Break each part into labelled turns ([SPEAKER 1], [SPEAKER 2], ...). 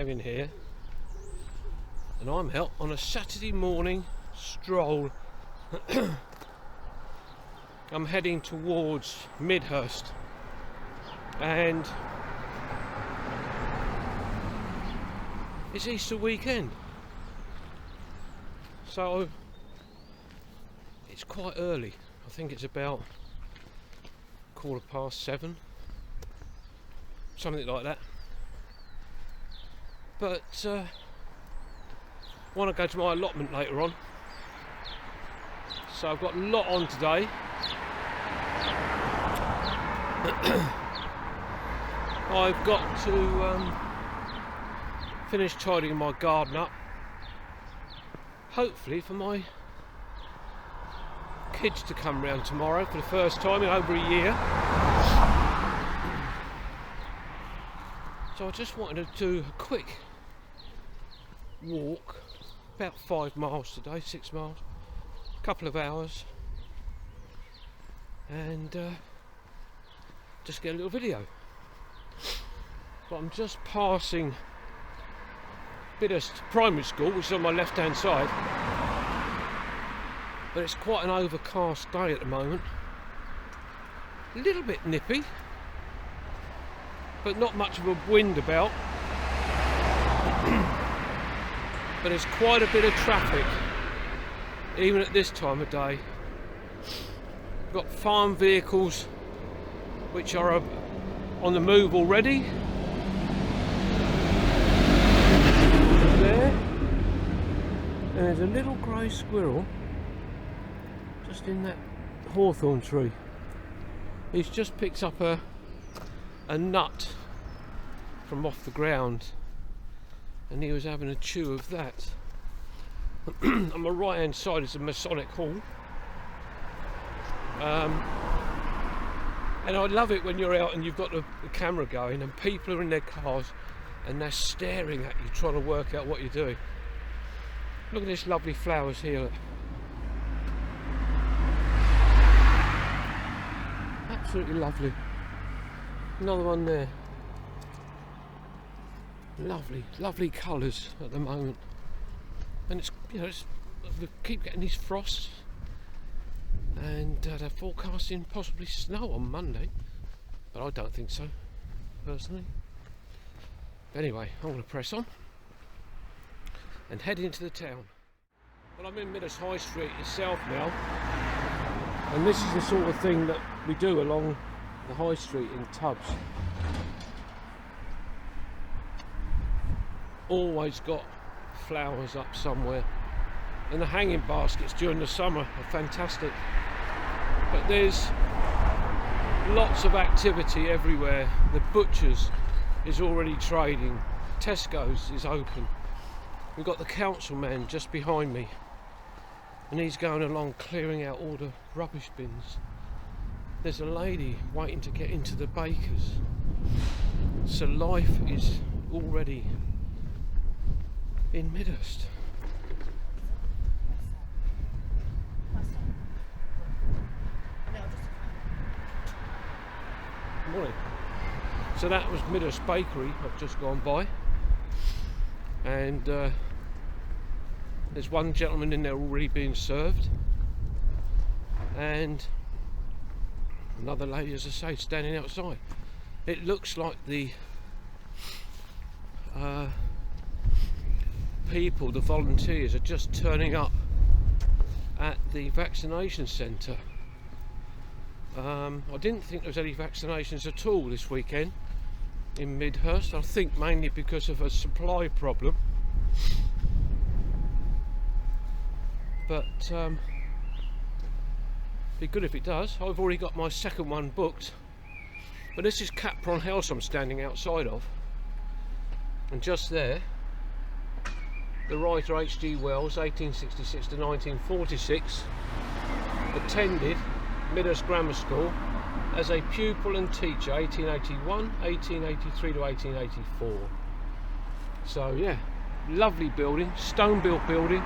[SPEAKER 1] having here, and I'm out on a Saturday morning stroll. I'm heading towards Midhurst, and it's Easter weekend, so it's quite early. I think it's about 7:15, something like that. But I want to go to my allotment later on, so I've got a lot on today. I've got to finish tidying my garden up, hopefully for my kids to come round tomorrow for the first time in over a year. So I just wanted to do a quick walk, about 5 miles today, 6 miles, a couple of hours, and just get a little video. But I'm just passing Midhurst Primary School, which is on my left hand side, but it's quite an overcast day at the moment, a little bit nippy, but not much of a wind about. But there's quite a bit of traffic even at this time of day. We've got farm vehicles which are on the move already. There, and there's a little grey squirrel just in that hawthorn tree. He's just picked up a nut from off the ground, and he was having a chew of that. On my right hand side is a Masonic Hall, and I love it when you're out and you've got the camera going and people are in their cars and they're staring at you trying to work out what you're doing. Look at this lovely flowers here. Look. Absolutely lovely. Another one there. Lovely colours at the moment, and it's, you know, we keep getting these frosts, and they're forecasting possibly snow on Monday, but I don't think so, personally. Anyway, I'm going to press on and head into the town. Well, I'm in Midhurst High Street itself now, and this is the sort of thing that we do along the High Street in tubs. Always got flowers up somewhere, and the hanging baskets during the summer are fantastic, but there's lots of activity everywhere. The butcher's is already trading, Tesco's is open, we've got the council man just behind me and he's going along clearing out all the rubbish bins. There's a lady waiting to get into the baker's, so life is already in Midhurst. Morning. So that was Midhurst Bakery I've just gone by, and there's one gentleman in there already being served, and another lady, as I say, standing outside. It looks like the people, the volunteers, are just turning up at the vaccination centre. I didn't think there was any vaccinations at all this weekend in Midhurst. I think mainly because of a supply problem, but be good if it does. I've already got my second one booked, but this is Capron House I'm standing outside of, and just there the writer H.G. Wells, 1866 to 1946, attended Midhurst Grammar School as a pupil and teacher, 1881, 1883 to 1884. So yeah, lovely building, stone built building,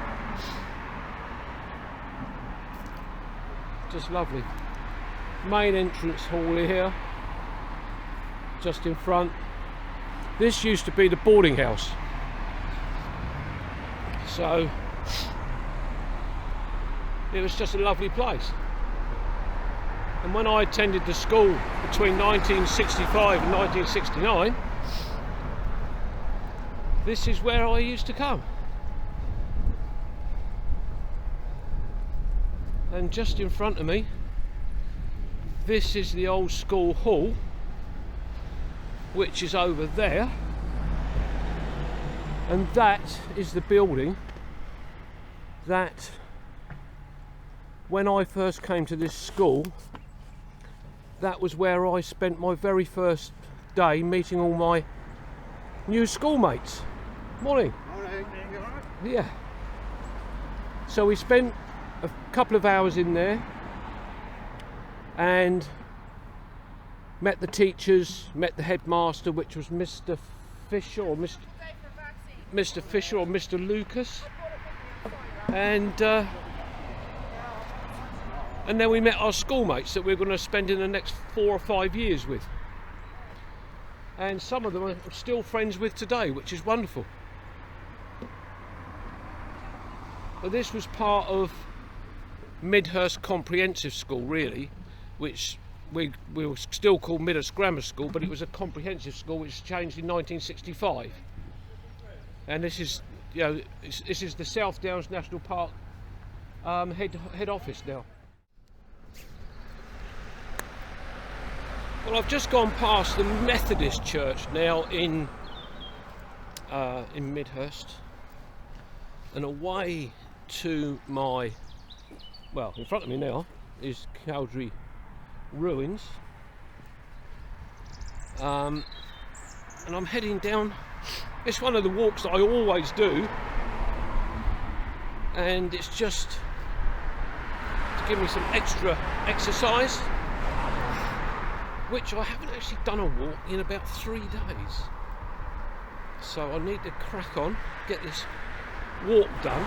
[SPEAKER 1] just lovely. Main entrance hall here, just in front. This used to be the boarding house. So it was just a lovely place. And when I attended the school between 1965 and 1969, this is where I used to come. And just in front of me, this is the old school hall, which is over there, and that is the building that, when I first came to this school, that was where I spent my very first day meeting all my new schoolmates. Morning.
[SPEAKER 2] Morning. You all right?
[SPEAKER 1] Yeah. So we spent a couple of hours in there and met the teachers, met the headmaster, which was Mr. Fisher or Mr. Fisher or Mr. Lucas, and then we met our schoolmates that we're going to spend in the next 4 or 5 years with, and some of them I'm still friends with today, which is wonderful. But this was part of Midhurst Comprehensive School, really, which we were still called Midhurst Grammar School, but it was a comprehensive school which changed in 1965. And this is, you know, this is the South Downs National Park head office now. Well, I've just gone past the Methodist Church now in Midhurst, and away to my, well, in front of me now is Cowdray ruins, and I'm heading down. It's one of the walks that I always do, and it's just to give me some extra exercise, which I haven't actually done a walk in about 3 days, so I need to crack on, get this walk done.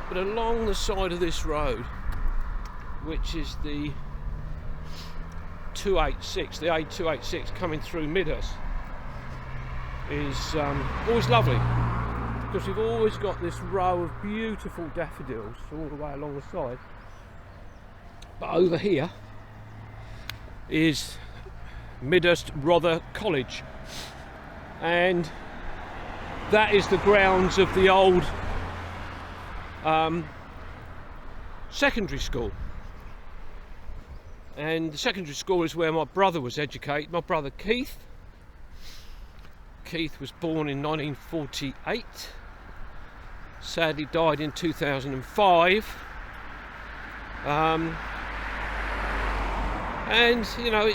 [SPEAKER 1] But along the side of this road, which is the 286, the A286 coming through Midhurst, is always lovely, because we've always got this row of beautiful daffodils all the way along the side. But over here is Midhurst Rother College, and that is the grounds of the old secondary school. And the secondary school is where my brother was educated. My brother Keith was born in 1948, sadly died in 2005, and you know,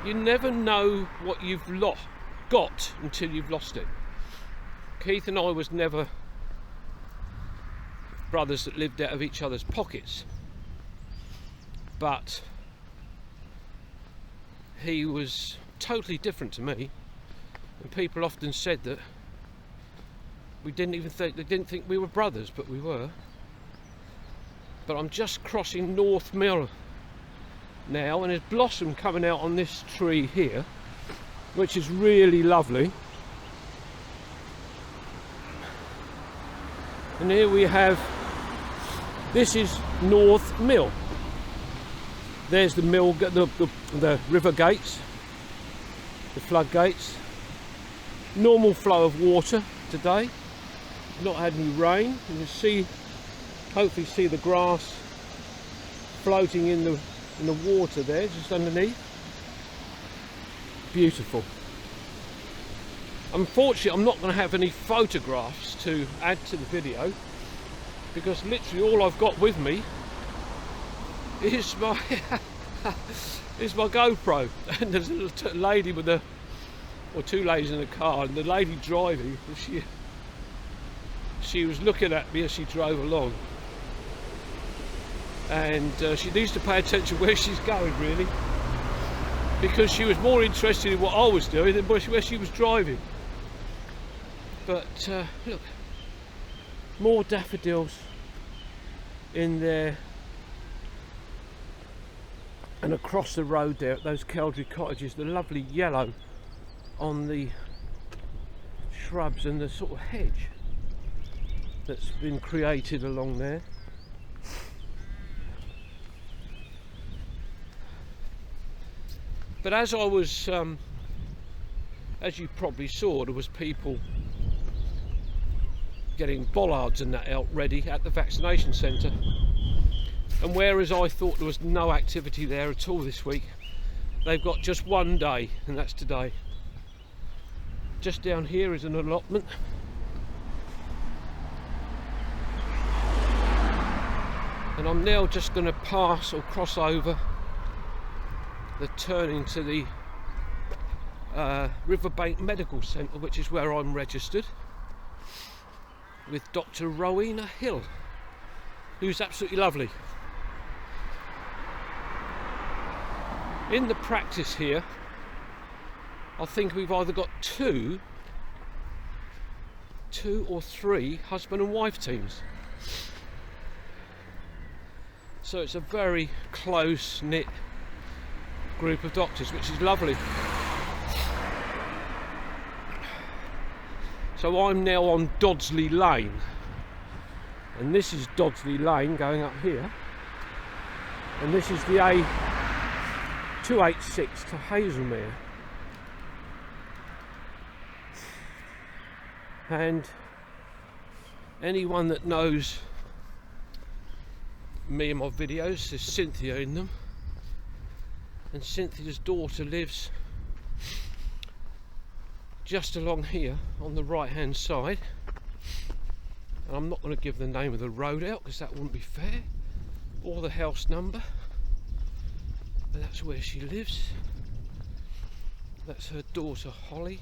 [SPEAKER 1] you never know what you've got until you've lost it. Keith and I was never brothers that lived out of each other's pockets, but he was totally different to me, and people often said that they didn't think we were brothers, but we were. But I'm just crossing North Mill now, and there's blossom coming out on this tree here, which is really lovely. And here we have, this is North Mill. There's the mill, the river gates, the floodgates. Normal flow of water today. Not had any rain. You can see, hopefully see the grass floating in the water there, just underneath. Beautiful. Unfortunately, I'm not going to have any photographs to add to the video, because literally all I've got with me is my GoPro, and there's a lady with or two ladies in the car, and the lady driving, she was looking at me as she drove along, and she needs to pay attention where she's going, really, because she was more interested in what I was doing than where she was driving. But look, more daffodils in there, and across the road there at those Cowdray cottages, the lovely yellow on the shrubs and the sort of hedge that's been created along there. But as I was, as you probably saw, there was people getting bollards and that out ready at the vaccination centre. And whereas I thought there was no activity there at all this week, they've got just one day, and that's today. Just down here is an allotment. And I'm now just going to pass or cross over the turning to the Riverbank Medical Centre, which is where I'm registered with Dr. Rowena Hill, who's absolutely lovely. In the practice here, I think we've either got two or three husband and wife teams. So it's a very close-knit group of doctors, which is lovely. So I'm now on Dodsley Lane, and this is Dodsley Lane going up here, and this is the A286 to Hazelmere. And anyone that knows me and my videos, there's Cynthia in them, and Cynthia's daughter lives just along here on the right hand side. And I'm not going to give the name of the road out because that wouldn't be fair, or the house number, but that's where she lives. That's her daughter Holly,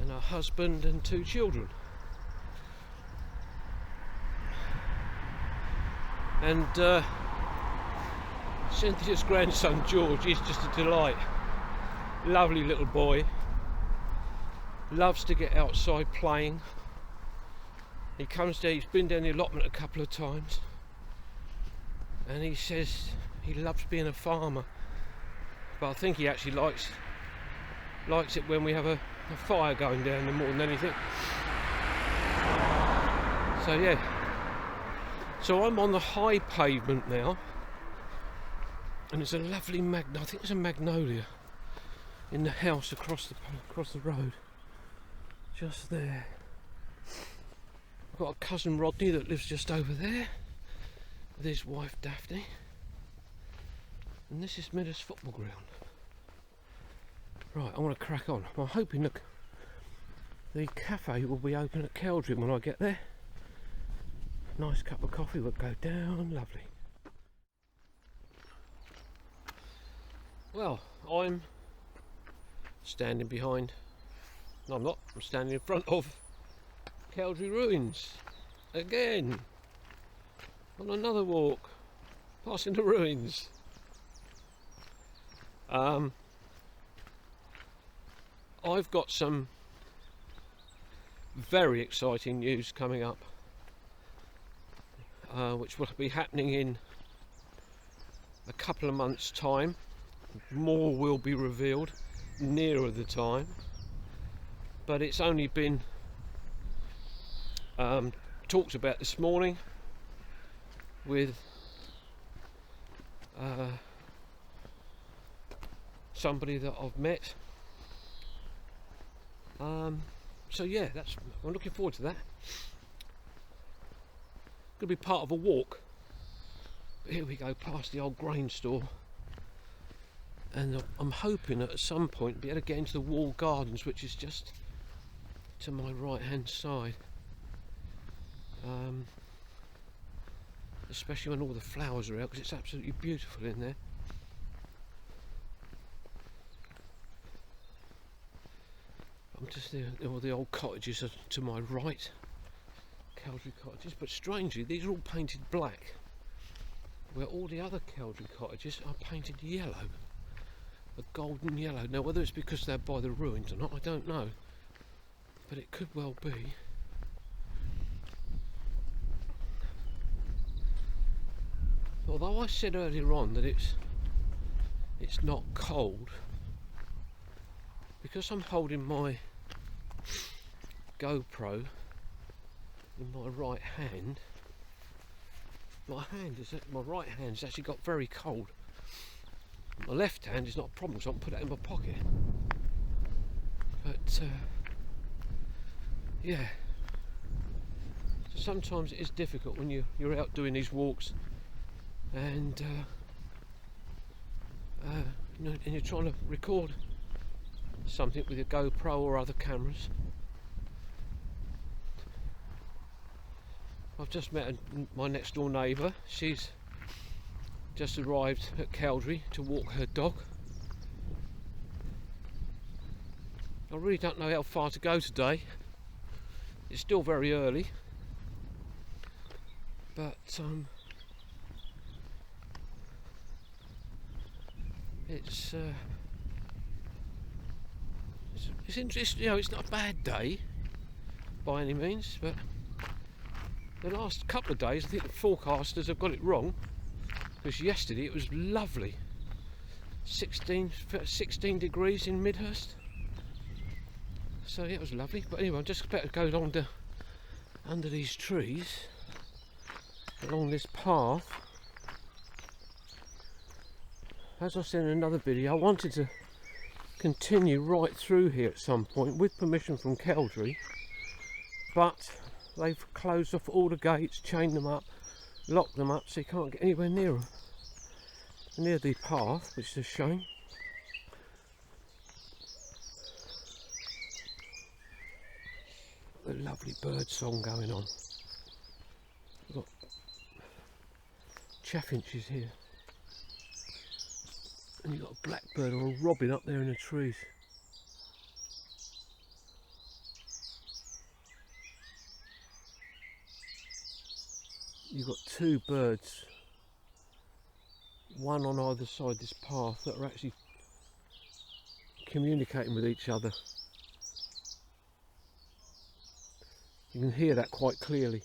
[SPEAKER 1] and her husband and two children. And Cynthia's grandson George is just a delight. Lovely little boy. Loves to get outside playing. He comes down, he's been down the allotment a couple of times, and he says he loves being a farmer. But I think he actually likes it when we have a fire going down there more than anything. So yeah. So I'm on the high pavement now, and there's a lovely I think it's a magnolia in the house across the road, just there. I've got a cousin Rodney that lives just over there with his wife Daphne, and this is Midhurst football ground. Right, I want to crack on. I'm hoping the cafe will be open at Keldrin when I get there. Nice cup of coffee will go down, lovely. Well, I'm standing behind, no I'm not, I'm standing in front of Keldrin ruins again, on another walk, passing the ruins. I've got some very exciting news coming up, which will be happening in a couple of months' time. More will be revealed nearer the time, but it's only been talked about this morning with somebody that I've met. So yeah, I'm looking forward to that. Going to be part of a walk. But here we go, past the old grain store, and I'm hoping that at some point be able to get into the walled gardens, which is just to my right hand side. Especially when all the flowers are out, because it's absolutely beautiful in there. I'm just there, all the old cottages are to my right, Keldrin cottages, but strangely these are all painted black, where all the other Keldrin cottages are painted yellow, a golden yellow. Now whether it's because they're by the ruins or not, I don't know, but it could well be. Although I said earlier on that it's not cold, because I'm holding my GoPro in my right hand. My right hand's actually got very cold. My left hand is not a problem, so I can put that in my pocket. But yeah, so sometimes it is difficult when you're out doing these walks and you know, and you're trying to record something with your GoPro or other cameras. I've just met my next door neighbour. She's just arrived at Cowdray to walk her dog. I really don't know how far to go today. It's still very early, but it's interesting. You know, it's not a bad day by any means, but the last couple of days I think the forecasters have got it wrong, because yesterday it was lovely, 16 degrees in Midhurst, so yeah, it was lovely. But anyway, I'm just about to go along under these trees, along this path. As I said in another video, I wanted to continue right through here at some point with permission from Cowdray, but they've closed off all the gates, chained them up, locked them up, so you can't get anywhere near them, near the path, which is a shame. A lovely bird song going on. We've got chaffinches here, and you've got a blackbird or a robin up there in the trees. You've got two birds, one on either side this path, that are actually communicating with each other. You can hear that quite clearly.